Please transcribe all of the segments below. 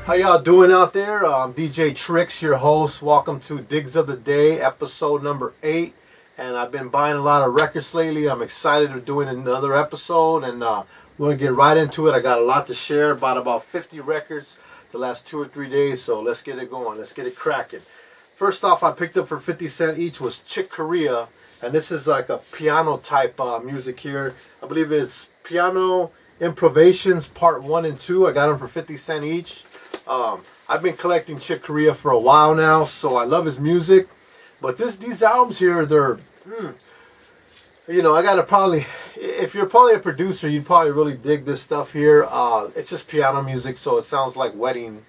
How y'all doing out there? I'm DJ Tricks, your host. Welcome to Digs of the Day, episode number 8. And I've been buying a lot of records lately. I'm excited to doing another episode, and we're going to get right into it. I got a lot to share, about 50 records the last 2 or 3 days, so let's get it going. Let's get it cracking. First off, I picked up for 50 cents each was Chick Corea, and this is like a piano type music here. I believe it's Piano Improvisations Part 1 and 2. I got them for 50 cents each. I've been collecting Chick Corea for a while now, so I love his music. But these albums here, they're, I gotta probably, if you're probably a producer, you'd probably really dig this stuff here. It's just piano music, so it sounds like wedding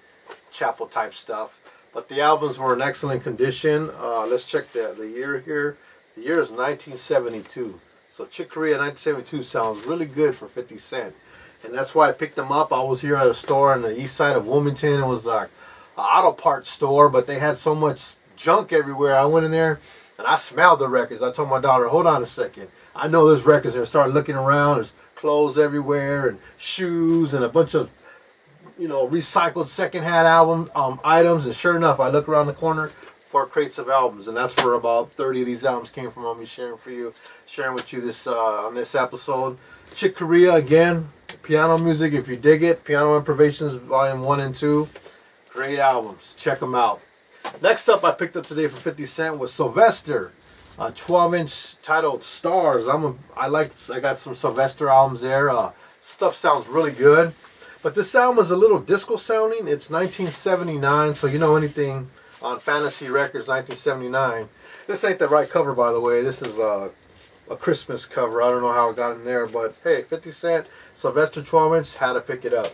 chapel type stuff. But the albums were in excellent condition. Let's check the year here. The year is 1972. So Chick Corea 1972 sounds really good for 50 cents. And that's why I picked them up. I was here at a store on the east side of Wilmington. It was like an auto parts store, but they had so much junk everywhere. I went in there and I smelled the records. I told my daughter, hold on a second. I know there's records there. I started looking around. There's clothes everywhere and shoes and a bunch of, recycled secondhand album items. And sure enough, I look around the corner, 4 crates of albums, and that's where about 30 of these albums came from. I'll be sharing with you this on this episode. Chick Corea again, piano music. If you dig it, Piano Improvisations Volume 1 and 2, great albums. Check them out. Next up, I picked up today for 50 cents was Sylvester, a 12-inch titled Stars. I got some Sylvester albums there. Stuff sounds really good, but this album is a little disco sounding. It's 1979, so you know anything on Fantasy Records 1979. This ain't the right cover, by the way. This is a Christmas cover. I don't know how it got in there, but hey, 50 cents, Sylvester 12-inch, had to pick it up.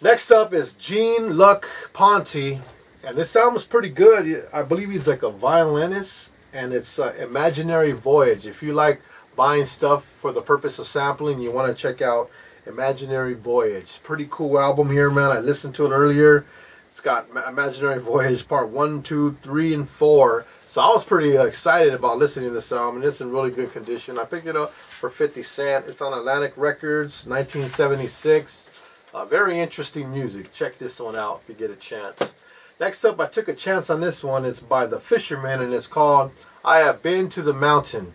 Next up is Gene Luck Ponty, and this album is pretty good. I believe he's like a violinist, and it's Imaginary Voyage. If you like buying stuff for the purpose of sampling, you want to check out Imaginary Voyage. Pretty cool album here, man. I listened to it earlier. It's got Imaginary Voyage Part 1, 2, 3, and 4. So I was pretty excited about listening to this album, and it's in really good condition. I picked it up for 50 cents. It's on Atlantic Records, 1976. Very interesting music. Check this one out if you get a chance. Next up, I took a chance on this one. It's by The Fishermen, and it's called I Have Been to the Mountain.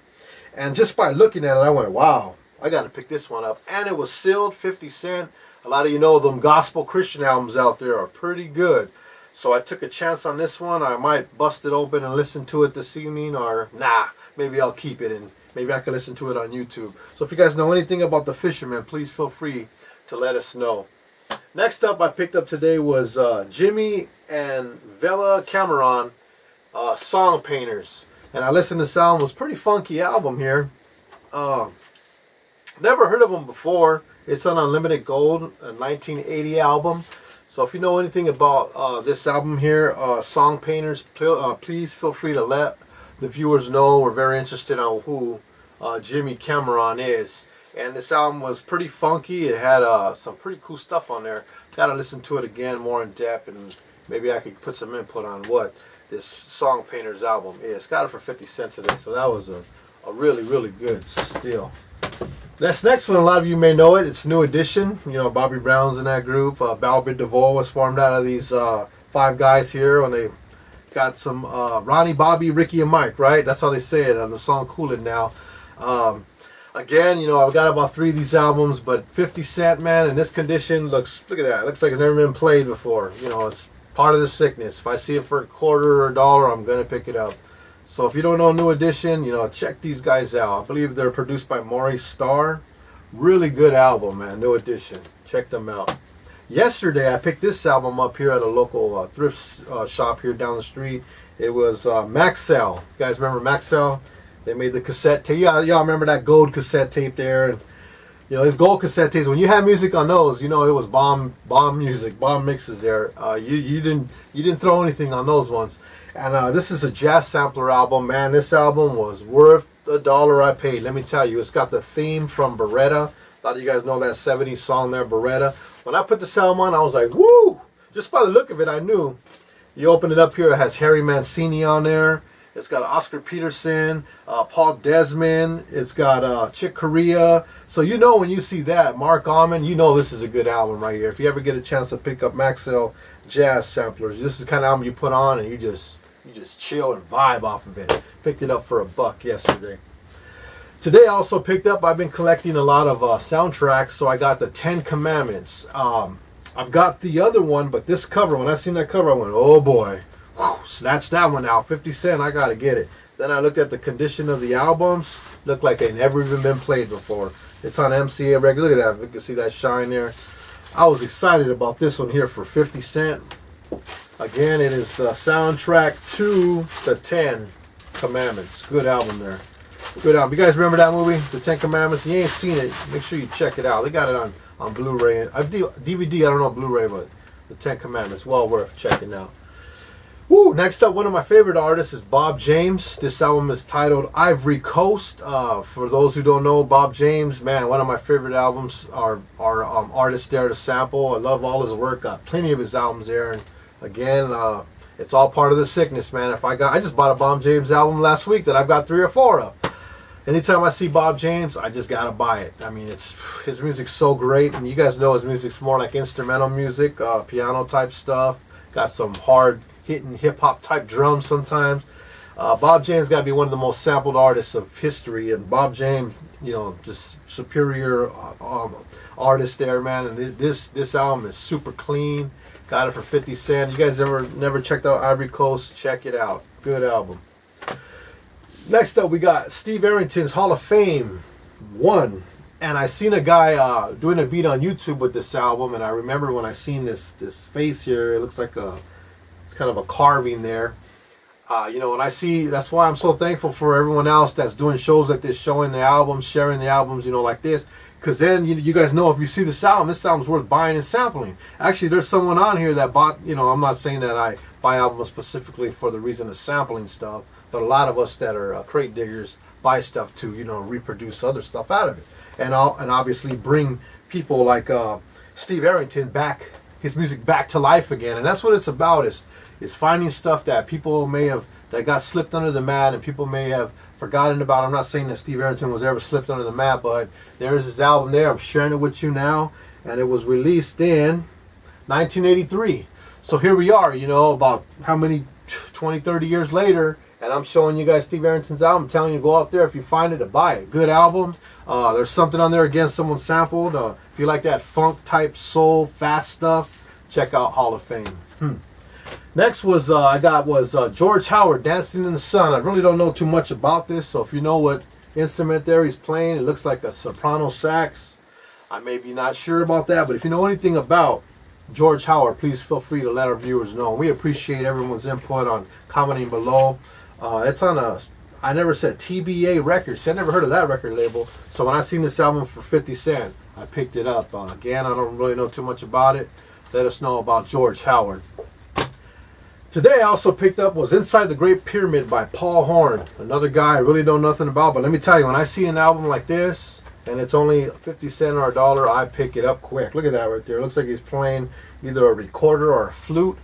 And just by looking at it, I went, wow, I got to pick this one up. And it was sealed, 50 cents. A lot of you know them gospel Christian albums out there are pretty good. So I took a chance on this one. I might bust it open and listen to it this evening, or maybe I'll keep it and maybe I can listen to it on YouTube. So if you guys know anything about The Fishermen, please feel free to let us know. Next up I picked up today was Jimmy and Vella Cameron, Song Painters. And I listened to this album. It was a pretty funky album here. Never heard of them before. It's on Unlimited Gold, a 1980 album. So if you know anything about this album here, Song Painters, please feel free to let the viewers know. We're very interested on who Jimmy Cameron is. And this album was pretty funky. It had some pretty cool stuff on there. Got to listen to it again more in depth, and maybe I could put some input on what this Song Painters album is. Got it for 50 cents today, so that was a really, really good steal. This next one, a lot of you may know it. It's New Edition. Bobby Brown's in that group. Balbert DeVoe was formed out of these 5 guys here, and they got some Ronnie, Bobby, Ricky, and Mike, right? That's how they say it on the song Cool It Now. Again, I've got about 3 of these albums, but 50 cents, man, in this condition, look at that. It looks like it's never been played before. It's part of the sickness. If I see it for a quarter or $1, I'm going to pick it up. So if you don't know New Edition, check these guys out. I believe they're produced by Maurice Starr. Really good album, man. New Edition. Check them out. Yesterday, I picked this album up here at a local thrift shop here down the street. It was Maxell. You guys remember Maxell? They made the cassette tape. Y'all remember that gold cassette tape there? And, these gold cassette tapes, when you had music on those, it was bomb music, bomb mixes there. You didn't throw anything on those ones. And this is a jazz sampler album. Man, this album was worth the $1 I paid. Let me tell you, it's got the theme from Beretta. A lot of you guys know that 70s song there, Beretta. When I put the album on, I was like, woo! Just by the look of it, I knew. You open it up here, it has Harry Mancini on there. It's got Oscar Peterson, Paul Desmond. It's got Chick Corea. So you know when you see that, Mark Almond, you know this is a good album right here. If you ever get a chance to pick up Maxell jazz samplers, this is the kind of album you put on and you just chill and vibe off of it. Picked it up for $1 yesterday. Today I also picked up, I've been collecting a lot of soundtracks, so I got the 10 Commandments. I've got the other one, but this cover, when I seen that cover, I went, oh boy. Whew, snatched that one out. 50 cents, I gotta get it. Then I looked at the condition of the albums. Looked like they never even been played before. It's on MCA regular. Look at that. You can see that shine there. I was excited about this one here for 50 cents. Again, it is the soundtrack to the 10 Commandments. Good album there. Good album. You guys remember that movie, The 10 Commandments? If you ain't seen it, make sure you check it out. They got it on Blu-ray. DVD, I don't know Blu-ray, but The 10 Commandments, well worth checking out. Woo, next up, one of my favorite artists is Bob James. This album is titled Ivory Coast. For those who don't know, Bob James, man, one of my favorite albums are artists there to sample. I love all his work. Got plenty of his albums there. And again, it's all part of the sickness, man. I just bought a Bob James album last week that I've got 3 or 4 of. Anytime I see Bob James, I just gotta buy it. I mean, his music's so great, and you guys know his music's more like instrumental music, piano type stuff. Got some hard hitting hip hop type drums sometimes. Bob James got to be one of the most sampled artists of history, and Bob James, you know, just superior artist there, man. And this album is super clean. Got it for 50 cents. You guys never checked out Ivory Coast? Check it out. Good album. Next up, we got Steve Arrington's Hall of Fame 1. And I seen a guy doing a beat on YouTube with this album, and I remember when I seen this face here, it looks like it's kind of a carving there. You know, when I see, that's why I'm so thankful for everyone else that's doing shows like this, showing the albums, sharing the albums, you know, like this. Because then you guys know if you see this album's worth buying and sampling. Actually, there's someone on here that bought, you know, I'm not saying that I buy albums specifically for the reason of sampling stuff, but a lot of us that are crate diggers buy stuff to, you know, reproduce other stuff out of it. And obviously bring people like Steve Arrington back, his music back to life again. And that's what it's about, is finding stuff that people may have, that got slipped under the mat and people may have forgotten about. I'm not saying that Steve Arrington was ever slipped under the mat, but there's his album there. I'm sharing it with you now. And it was released in 1983. So here we are, you know, about how many, 20, 30 years later, and I'm showing you guys Steve Arrington's album. I'm telling you, go out there if you find it to buy it. Good album. There's something on there, again, someone sampled. If you like that funk type soul, fast stuff, check out Hall of Fame. Next was George Howard, Dancing in the Sun. I really don't know too much about this, so if you know what instrument there he's playing, it looks like a soprano sax. I may be not sure about that, but if you know anything about George Howard, please feel free to let our viewers know. We appreciate everyone's input on commenting below. It's on I never said TBA Records. I never heard of that record label. So when I seen this album for 50 cents, I picked it up. Again, I don't really know too much about it. Let us know about George Howard. Today I also picked up was Inside the Great Pyramid by Paul Horn. Another guy I really know nothing about, but let me tell you, when I see an album like this, and it's only 50 cents or $1, I pick it up quick. Look at that right there. It looks like he's playing either a recorder or a flute.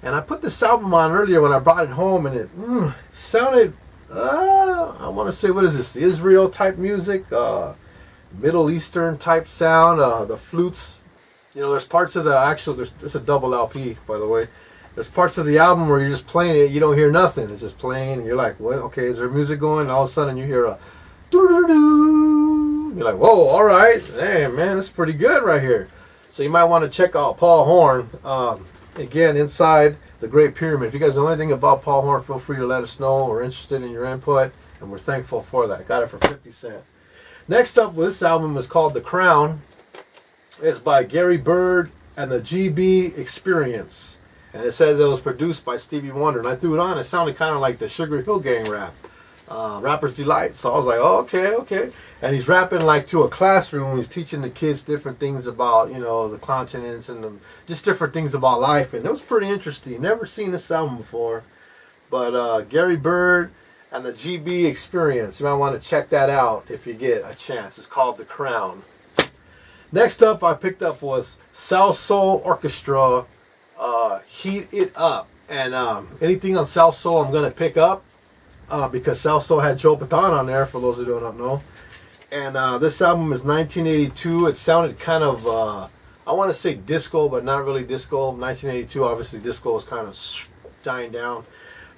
And I put this album on earlier when I brought it home, and it sounded, I want to say, what is this? Israel type music, Middle Eastern type sound. The flutes, you know, there's parts of it's a double LP, by the way. There's parts of the album where you're just playing it, you don't hear nothing. It's just playing, and you're like, what? Okay, is there music going? And all of a sudden you hear a doo-doo-doo. You're like, whoa, all right. Damn, man, that's pretty good right here. So you might want to check out Paul Horn. Again, Inside the Great Pyramid. If you guys know anything about Paul Horn, feel free to let us know. We're interested in your input, and we're thankful for that. Got it for 50 cents. Next up, this album is called The Crown. It's by Gary Byrd and the GB Experience. And it says it was produced by Stevie Wonder. And I threw it on. It sounded kind of like the Sugar Hill Gang rap. Rapper's Delight. So I was like, oh, okay. And he's rapping like to a classroom. He's teaching the kids different things about, you know, the continents and just different things about life. And it was pretty interesting. Never seen this album before. But Gary Byrd and the GB Experience. You might want to check that out if you get a chance. It's called The Crown. Next up I picked up was South Soul Orchestra. Heat It Up. And anything on South Soul I'm going to pick up. because Celso had Joe Baton on there, for those who don't know. And this album is 1982. It sounded kind of, I want to say disco, but not really disco. 1982, obviously disco was kind of dying down.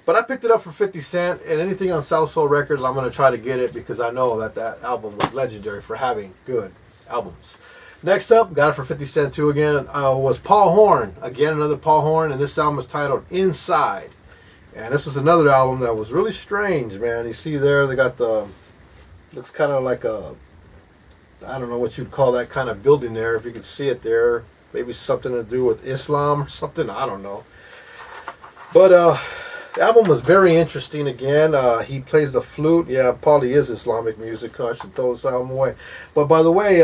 But I picked it up for 50 cents, and anything on Celso Records, I'm going to try to get it because I know that that album was legendary for having good albums. Next up, got it for 50 cents too again, was Paul Horn. Again, another Paul Horn, and this album is titled Inside. And this is another album that was really strange, man. You see there, they got the, looks kind of like a, I don't know what you'd call that kind of building there, if you could see it there. Maybe something to do with Islam or something, I don't know. But the album was very interesting again. He plays the flute. Yeah, probably is Islamic music. I should throw this album away. But by the way,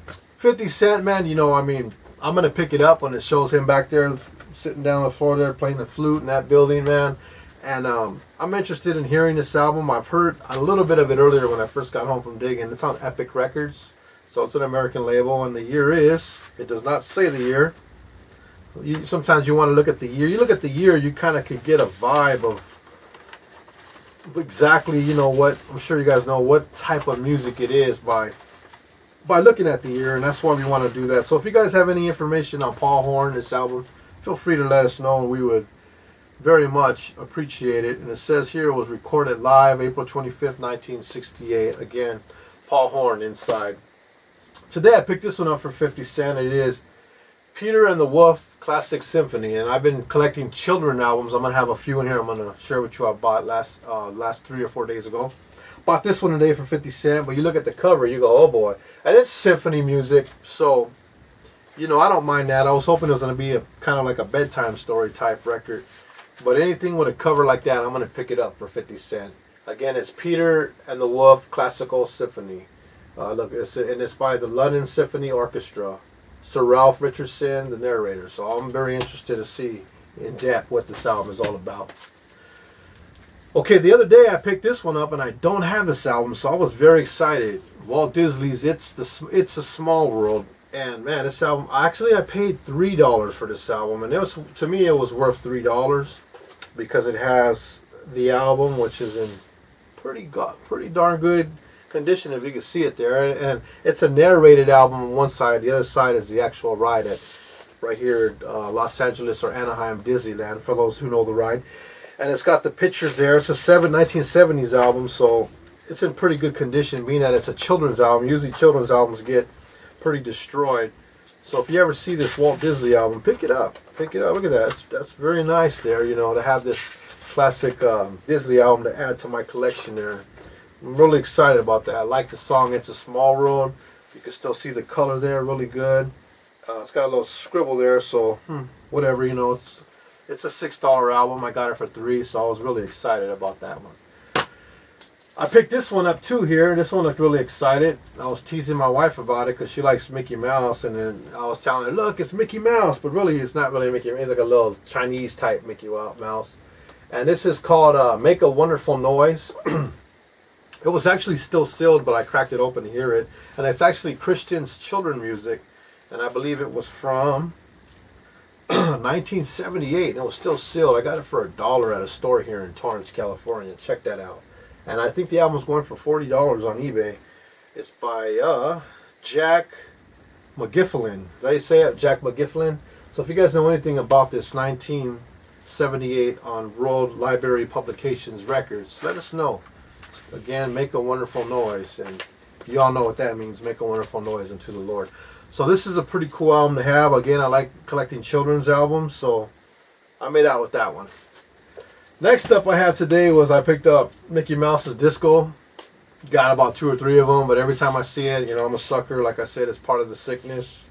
50 Cent, man, you know, I mean, I'm going to pick it up when it shows him back there sitting down on the floor there playing the flute in that building, man. And I'm interested in hearing this album. I've heard a little bit of it earlier when I first got home from digging. It's on Epic Records, so it's an American label. And the year is, it does not say the year. Sometimes you want to look at the year. You look at the year, you kind of could get a vibe of exactly, you know what, I'm sure you guys know what type of music it is by looking at the year, and that's why we want to do that. So if you guys have any information on Paul Horn, this album, feel free to let us know, and we would very much appreciate it. And it says here it was recorded live April 25th, 1968. Again, Paul Horn, Inside. Today I picked this one up for 50 cents. It is Peter and the Wolf Classic Symphony, and I've been collecting children albums. I'm gonna have a few in here. I'm gonna share with you. I bought last 3 or 4 days ago. Bought this one today for 50 cents. But you look at the cover, you go, oh boy, and it's symphony music. So, you know, I don't mind that. I was hoping it was gonna be a kind of like a bedtime story type record, but anything with a cover like that, I'm gonna pick it up for 50 cents. Again, it's Peter and the Wolf Classical Symphony. Look, it's by the London Symphony Orchestra. Sir Ralph Richardson, the narrator. So I'm very interested to see in depth what this album is all about. Okay, the other day I picked this one up, and I don't have this album, so I was very excited. Walt Disney's It's a Small World, and man, this album, I paid $3 for this album, and it was, to me, it was worth $3 because it has the album, which is in pretty darn good condition, if you can see it there, and it's a narrated album on one side. The other side is the actual ride at right here at Los Angeles or Anaheim Disneyland, for those who know the ride. And it's got the pictures there. It's a 1970s album, so it's in pretty good condition, being that it's a children's album. Usually children's albums get pretty destroyed. So if you ever see this Walt Disney album, pick it up. Pick it up. Look at that. That's very nice there, you know, to have this classic Disney album to add to my collection there. I'm really excited about that. I like the song It's a Small World. You can still see the color there really good. It's got a little scribble there, so whatever, you know, it's a $6 album. I got it for $3, so I was really excited about that one. I picked this one up too here. This one looked really excited. I was teasing my wife about it because she likes Mickey Mouse, and then I was telling her, look, it's Mickey Mouse, but really it's not really Mickey Mouse. It's like a little Chinese type Mickey Mouse. And this is called Make a Wonderful Noise. It was actually still sealed, but I cracked it open to hear it. And it's actually Christian's children music, and I believe it was from 1978, and it was still sealed. I got it for $1 at a store here in Torrance, California. Check that out. And I think the album's going for $40 on eBay. It's by Jack McGifflin. Did I say it? Jack McGifflin. So if you guys know anything about this 1978 on World Library Publications Records, let us know. Again, Make a Wonderful Noise. And you all know what that means. Make a wonderful noise unto the Lord. So this is a pretty cool album to have. Again, I like collecting children's albums, so I made out with that one. Next up I have today was I picked up Mickey Mouse's Disco. Got about 2 or 3 of them, but every time I see it, you know, I'm a sucker. Like I said, it's part of the sickness.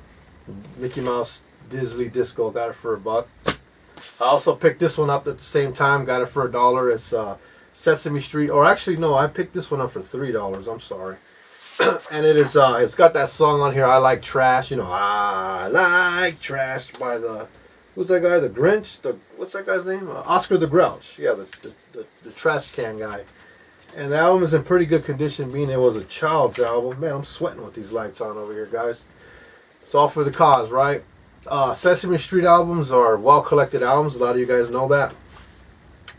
Mickey Mouse Disney Disco, got it for $1. I also picked this one up at the same time, got it for $1. It's Sesame Street, or actually no, I picked this one up for $3. I'm sorry. And it is it's got that song on here, I Like Trash, you know, I Like Trash, by the, who's that guy, the Grinch, what's that guy's name, Oscar the Grouch, yeah, the trash can guy. And the album is in pretty good condition, being it was a child's album. Man, I'm sweating with these lights on over here, guys. It's all for the cause, right? Sesame Street albums are well collected albums, a lot of you guys know that.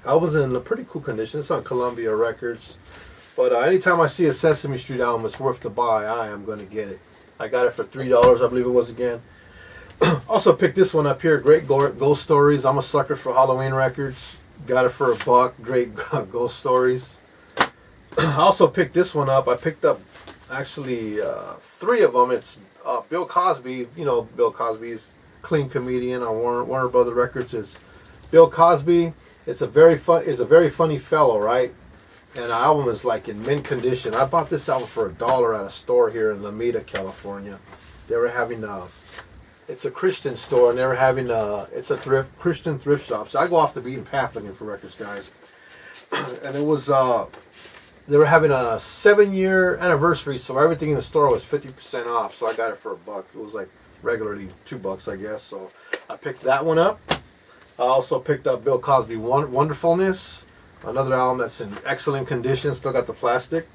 Album's in a pretty cool condition. It's on Columbia Records. But anytime I see a Sesame Street album, it's worth to buy. I am going to get it. I got it for $3, I believe it was again. Also picked this one up here, Great Ghost Stories. I'm a sucker for Halloween records. Got it for $1. Great Ghost Stories. I also picked this one up. I picked up actually 3 of them. It's Bill Cosby. You know Bill Cosby's Clean Comedian on Warner Brothers Records. Is Bill Cosby. It's a very funny fellow, right? And the album is like in mint condition. I bought this album for $1 at a store here in Alameda, California. They were having it's a Christian store, and they were having it's a Christian thrift shop. So I go off the beaten path looking for records, guys. And it was they were having a 7-year anniversary, so everything in the store was 50% off. So I got it for $1. It was like regularly $2, I guess. So I picked that one up. I also picked up Bill Cosby Wonderfulness, another album that's in excellent condition. Still got the plastic,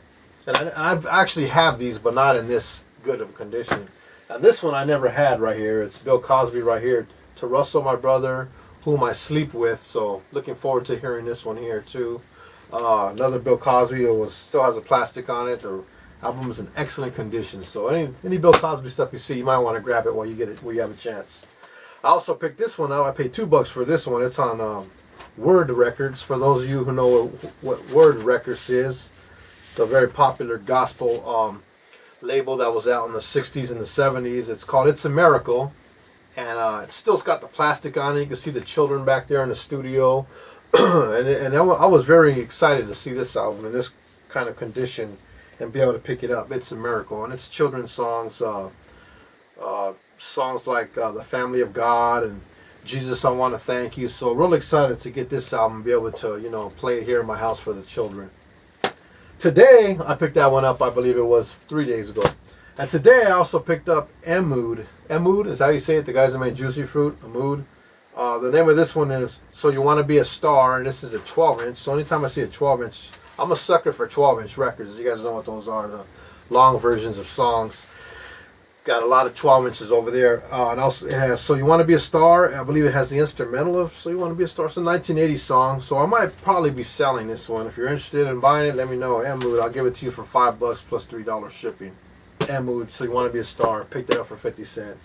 and I've actually have these, but not in this good of a condition. And this one I never had right here. It's Bill Cosby right here. To Russell, my brother, whom I sleep with. So looking forward to hearing this one here too. Another Bill Cosby. Still has a plastic on it. The album is in excellent condition. So any Bill Cosby stuff you see, you might want to grab it while you get it, while you have a chance. I also picked this one up. I paid $2 for this one. It's on Word Records. For those of you who know what Word Records is, it's a very popular gospel label that was out in the 60s and the 70s. It's called It's a Miracle, and it still's got the plastic on it. You can see the children back there in the studio. and I was very excited to see this album in this kind of condition and be able to pick it up. It's a Miracle, and it's children's songs, songs like The Family of God and Jesus, I Want to Thank You. So really excited to get this album and be able to, play it here in my house for the children. Today, I picked that one up, I believe it was 3 days ago. And today, I also picked up Mood. Mood is how you say it, the guys that made Juicy Fruit, Mood. The name of this one is So You Want to Be a Star, and this is a 12-inch. So anytime I see a 12-inch, I'm a sucker for 12-inch records. You guys know what those are, the long versions of songs. Got a lot of 12 inches over there. And also it has So You Want to Be a Star. I believe it has the instrumental of So You Want to Be a Star. It's a 1980 song. So I might probably be selling this one. If you're interested in buying it, let me know. Mood, I'll give it to you for $5 plus $3 shipping. Mood, So You Want to Be a Star. Picked it up for 50 cents.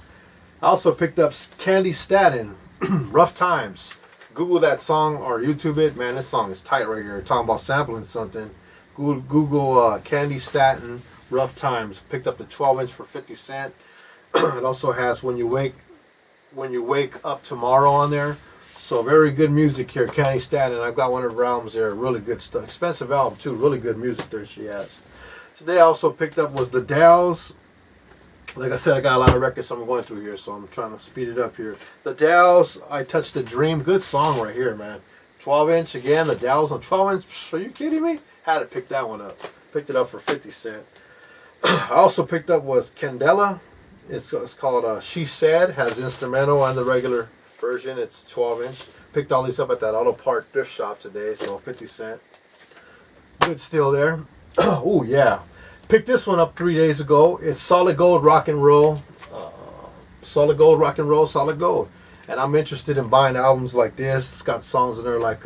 I also picked up Candi Stanton, Rough Times. Google that song or YouTube it. Man, this song is tight right here. Talking about sampling something. Google Candi Stanton, Rough Times. Picked up the 12-inch for 50 cents. It also has When You Wake Up Tomorrow on there. So very good music here, Candi Stanton. I've got one of her albums there. Really good stuff. Expensive album too. Really good music there she has. Today I also picked up was the Dells. Like I said, I got a lot of records I'm going through here, so I'm trying to speed it up here. The Dells, I Touched a Dream. Good song right here, man. 12-inch again. The Dells on 12-inch. Are you kidding me? Had to pick that one up. Picked it up for 50 cents. I also picked up was Candela. It's called She Said. Has instrumental and the regular version. It's 12-inch. Picked all these up at that auto part thrift shop today, so 50 cents. Good steal there. Oh yeah. Picked this one up 3 days ago. It's Solid Gold Rock and Roll. Solid Gold Rock and Roll, Solid Gold. And I'm interested in buying albums like this. It's got songs in there like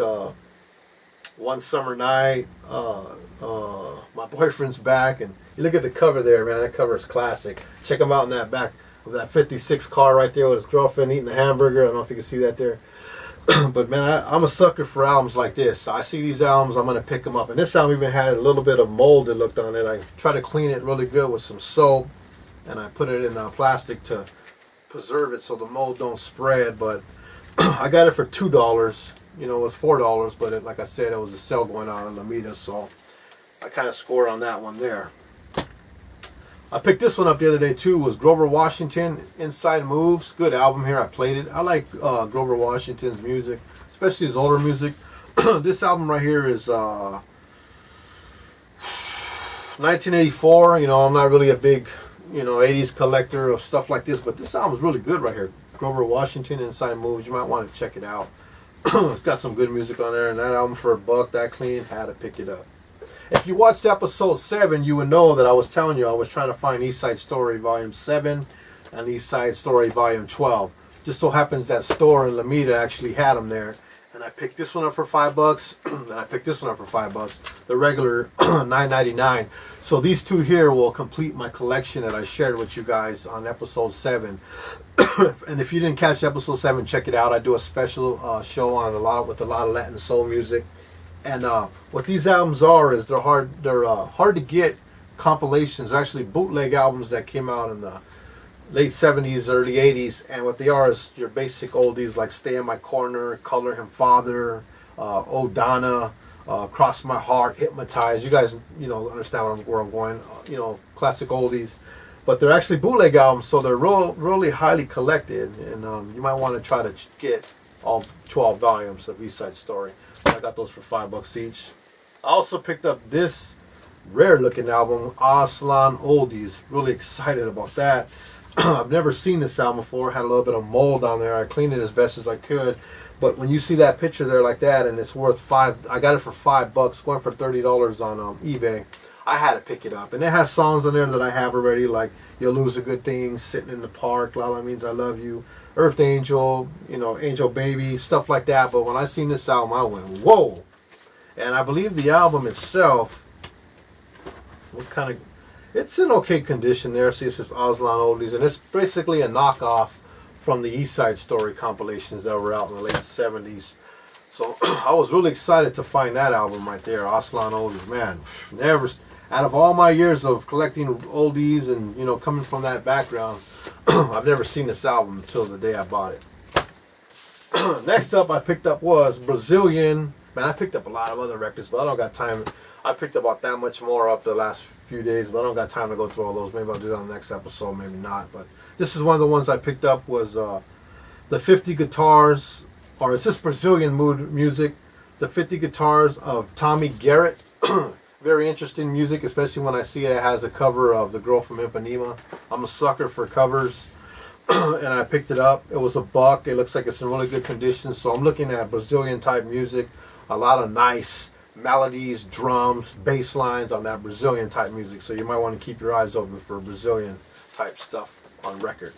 One Summer Night, My Boyfriend's Back, and you look at the cover there, man. That cover is classic. Check him out in that back of that 56 car right there with his girlfriend eating a hamburger. I don't know if you can see that there. But man, I'm a sucker for albums like this. I see these albums, I'm going to pick them up. And this album even had a little bit of mold that looked on it. I try to clean it really good with some soap, and I put it in plastic to preserve it so the mold don't spread. But I got it for $2. It was $4, but like I said, it was a sale going on in Alameda, so I kind of scored on that one there. I picked this one up the other day too. Was Grover Washington, Inside Moves. Good album here. I played it. I like Grover Washington's music, especially his older music. This album right here is 1984. I'm not really a big 80s collector of stuff like this, but this album is really good right here. Grover Washington, Inside Moves. You might want to check it out. It's got some good music on there, and that album for $1 that clean, had to pick it up. If you watched episode 7, you would know that I was telling you I was trying to find East Side Story Volume 7 and East Side Story Volume 12. Just so happens that store in Alameda actually had them there, and I picked this one up for $5, and I picked this one up for $5. The regular $9.99. So these two here will complete my collection that I shared with you guys on episode 7. And if you didn't catch episode 7, check it out. I do a special show on with a lot of Latin soul music. And what these albums are is they're hard to get compilations, actually bootleg albums that came out in the late 70s, early 80s, and what they are is your basic oldies like Stay in My Corner, Color Him Father, Oh Donna, Cross My Heart, Hypnotize. You guys, understand where I'm going. Classic oldies. But they're actually bootleg albums, so they're really highly collected, and you might want to try to get all 12 volumes of East Side Story. I got those for $5 each. I also picked up this rare looking album, Aztlan Oldies. Really excited about that. I've never seen this album before. Had a little bit of mold on there. I cleaned it as best as I could. But when you see that picture there like that, and it's worth I got it for $5, going for $30 on eBay. I had to pick it up, and it has songs on there that I have already, like "You'll Lose a Good Thing," "Sitting in the Park," "Lala Means I Love You," "Earth Angel," "Angel Baby," stuff like that. But when I seen this album, I went, whoa! And I believe the album itself, it's in okay condition there. See, it says Aztlan Oldies, and it's basically a knockoff from the East Side Story compilations that were out in the late 70s. So I was really excited to find that album right there, Aztlan Oldies. Man, never, out of all my years of collecting oldies and coming from that background, I've never seen this album until the day I bought it. Next up I picked up was Brazilian. Man, I picked up a lot of other records, but I don't got time. I picked about that much more up the last few days, but I don't got time to go through all those. Maybe I'll do that on the next episode, maybe not. But this is one of the ones I picked up, was the 50 guitars, or it's just Brazilian mood music. The 50 guitars of Tommy Garrett. Very interesting music, especially when I see it has a cover of The Girl from Ipanema. I'm a sucker for covers. And I picked it up. It was $1. It looks like it's in really good condition. So I'm looking at Brazilian type music. A lot of nice melodies, drums, bass lines on that Brazilian type music. So you might want to keep your eyes open for Brazilian type stuff on record.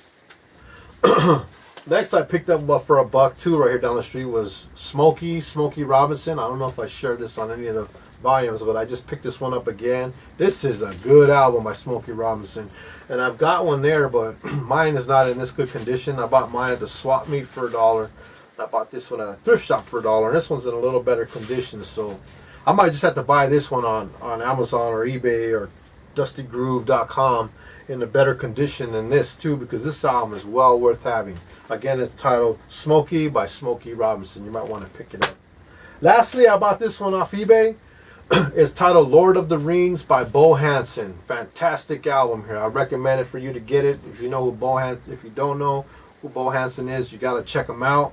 Next I picked up for $1 too, right here down the street, was Smokey Robinson. I don't know if I shared this on any of the volumes, but I just picked this one up again. This is a good album by Smokey Robinson, and I've got one there, but mine is not in this good condition. I bought mine at the swap meet for $1. I bought this one at a thrift shop for $1, and this one's in a little better condition, so I might just have to buy this one on Amazon or eBay or DustyGroove.com in a better condition than this too, because this album is well worth having. Again, it's titled Smokey by Smokey Robinson. You might want to pick it up. Lastly, I bought this one off eBay. It's titled Lord of the Rings by Bo Hannson. Fantastic album here. I recommend it for you to get it. If you know who if you don't know who Bo Hannson is, you got to check him out.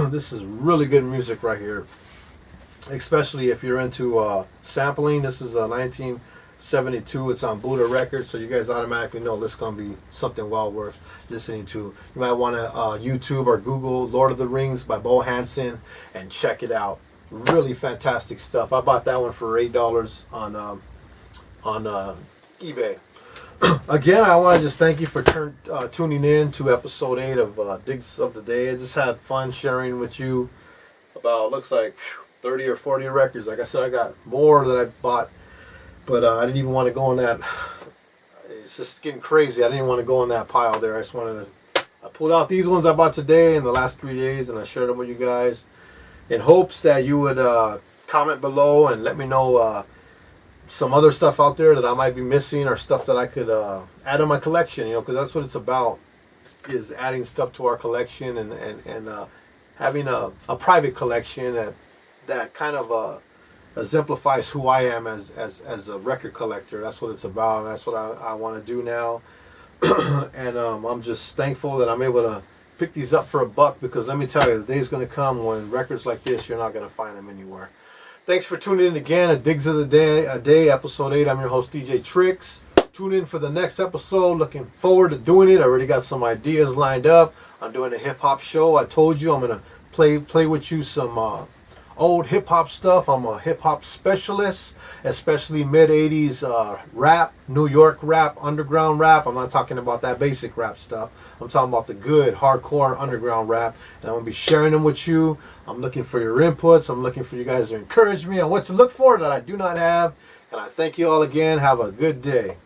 This is really good music right here, especially if you're into sampling. This is a 1972. It's on Buddha Records, so you guys automatically know this is going to be something well worth listening to. You might want to YouTube or Google Lord of the Rings by Bo Hannson and check it out. Really fantastic stuff. I bought that one for $8 on eBay. Again, I want to just thank you for tuning in to episode 8 of Digs of the Day. I just had fun sharing with you about, looks like 30 or 40 records. Like I said, I got more that I bought, but I didn't even want to go in that. It's just getting crazy. I didn't want to go in that pile there. I just wanted to. I pulled out these ones I bought today in the last 3 days, and I shared them with you guys in hopes that you would comment below and let me know some other stuff out there that I might be missing, or stuff that I could add to my collection, because that's what it's about, is adding stuff to our collection and having a private collection that kind of exemplifies who I am as a record collector. That's what it's about, and that's what I want to do now. And I'm just thankful that I'm able to pick these up for $1, because let me tell you, the day's going to come when records like this, you're not going to find them anywhere. Thanks for tuning in again at Digs of the Day, episode 8. I'm your host, DJ Tricks. Tune in for the next episode. Looking forward to doing it. I already got some ideas lined up. I'm doing a hip-hop show. I told you I'm going to play with you some old hip hop stuff. I'm a hip hop specialist, especially mid 80s rap, New York rap, underground rap. I'm not talking about that basic rap stuff. I'm talking about the good hardcore underground rap, and I'm gonna be sharing them with you. I'm looking for your inputs. I'm looking for you guys to encourage me on what to look for that I do not have. And I thank you all again. Have a good day.